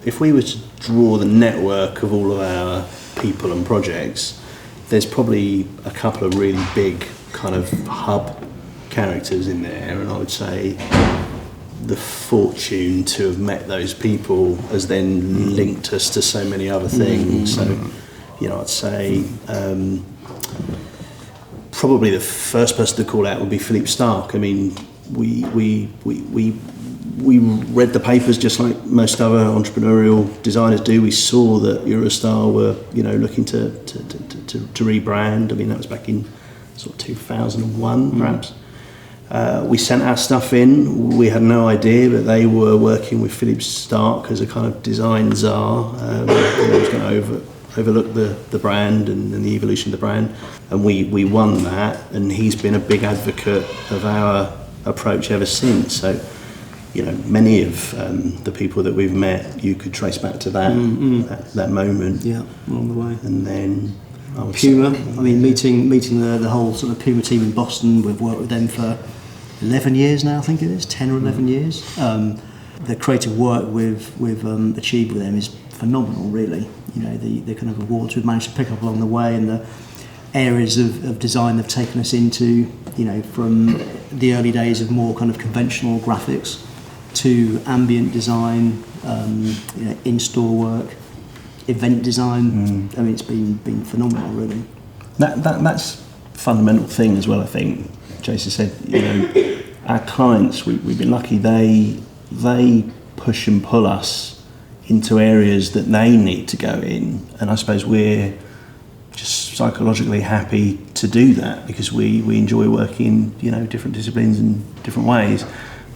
if we were to draw the network of all of our people and projects, there's probably a couple of really big kind of hub characters in there, and I would say the fortune to have met those people has then linked us to so many other things. So, you know, I'd say probably the first person to call out would be Philippe Starck. I mean, we read the papers just like most other entrepreneurial designers do. We saw that Eurostar were, you know, looking to rebrand. I mean, that was back in sort of 2001, perhaps. We sent our stuff in. We had no idea, but they were working with Philippe Starck as a kind of design czar. He was going to overlook the brand and the evolution of the brand, and we won that. And he's been a big advocate of our approach ever since. So, you know, many of the people that we've met, you could trace back to that moment. Yeah, along the way. And then Puma. I mean, meeting the whole sort of Puma team in Boston. We've worked with them for 11 years now, I think it is, 10 or 11 years. The creative work we've achieved with them is phenomenal, really. You know, the kind of awards we've managed to pick up along the way, and the areas of design they've taken us into, you know, from the early days of more kind of conventional graphics to ambient design, you know, in-store work, event design. I mean, it's been phenomenal, really. That's a fundamental thing as well, I think. Jason said, you know, our clients, we've been lucky, they push and pull us into areas that they need to go in, and I suppose we're just psychologically happy to do that because we enjoy working, you know, different disciplines in different ways.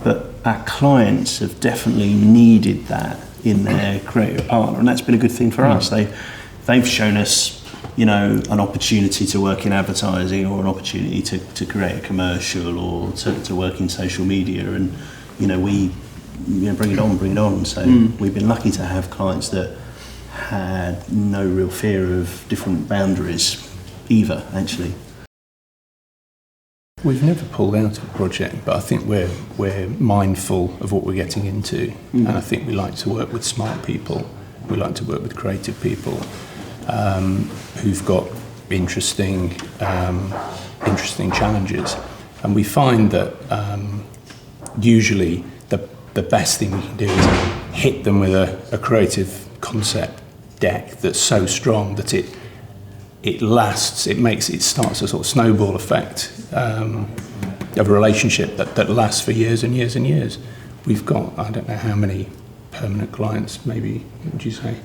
But our clients have definitely needed that in their creative partner, and that's been a good thing for us. They've shown us, you know, an opportunity to work in advertising, or an opportunity to create a commercial, or to work in social media, and, you know, bring it on. So we've been lucky to have clients that had no real fear of different boundaries either, actually. We've never pulled out of a project, but I think we're mindful of what we're getting into, and I think we like to work with smart people. We like to work with creative people who've got interesting challenges, and we find that usually the best thing we can do is hit them with a creative concept deck that's so strong that it lasts. It starts a sort of snowball effect of a relationship that lasts for years and years and years. We've got, I don't know how many permanent clients, maybe, what would you say?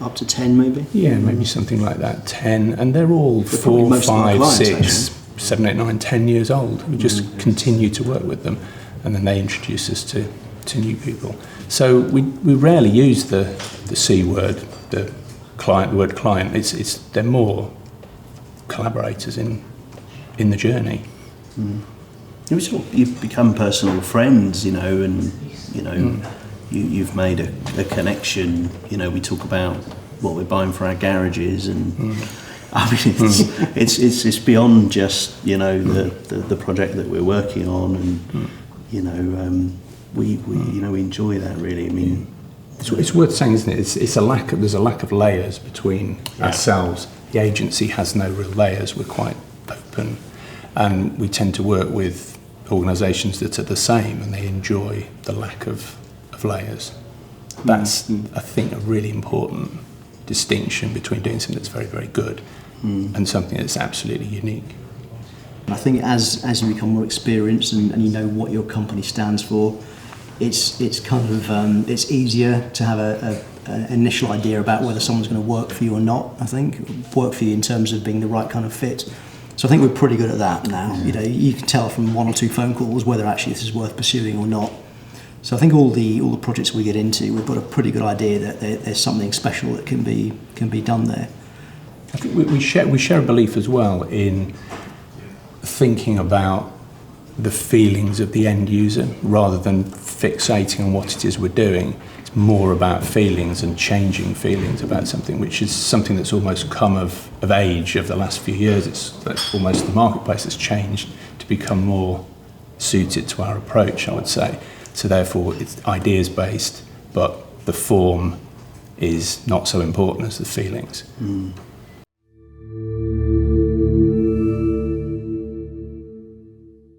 Up to 10, maybe? Yeah, maybe something like that, 10. And they're all 4, 5, 6, 7, 8, 9, 10 years old. We just continue to work with them, and then they introduce us to new people. So we rarely use the C word, the word client. They're more collaborators in the journey. You've become personal friends, you know, and, you know, you've made a connection. You know, we talk about what we're buying for our garages, and I mean, it's beyond just, you know, the project that we're working on, and you know, we enjoy that, really. I mean, it's worth saying, isn't it? There's a lack of layers between ourselves. The agency has no real layers. We're quite open, and we tend to work with organisations that are the same, and they enjoy the lack of layers. That's, I think, a really important distinction between doing something that's very, very good and something that's absolutely unique. I think as you become more experienced and you know what your company stands for, it's kind of it's easier to have an initial idea about whether someone's going to work for you or not. I think work for you in terms of being the right kind of fit. So I think we're pretty good at that now. You know, you can tell from 1 or 2 phone calls whether actually this is worth pursuing or not. So I think all the projects we get into, we've got a pretty good idea that there's something special that can be done there. I think we share a belief as well in thinking about the feelings of the end user rather than fixating on what it is we're doing. It's more about feelings and changing feelings about something, which is something that's almost come of age of the last few years. It's almost the marketplace has changed to become more suited to our approach, I would say. So therefore it's ideas based, but the form is not so important as the feelings.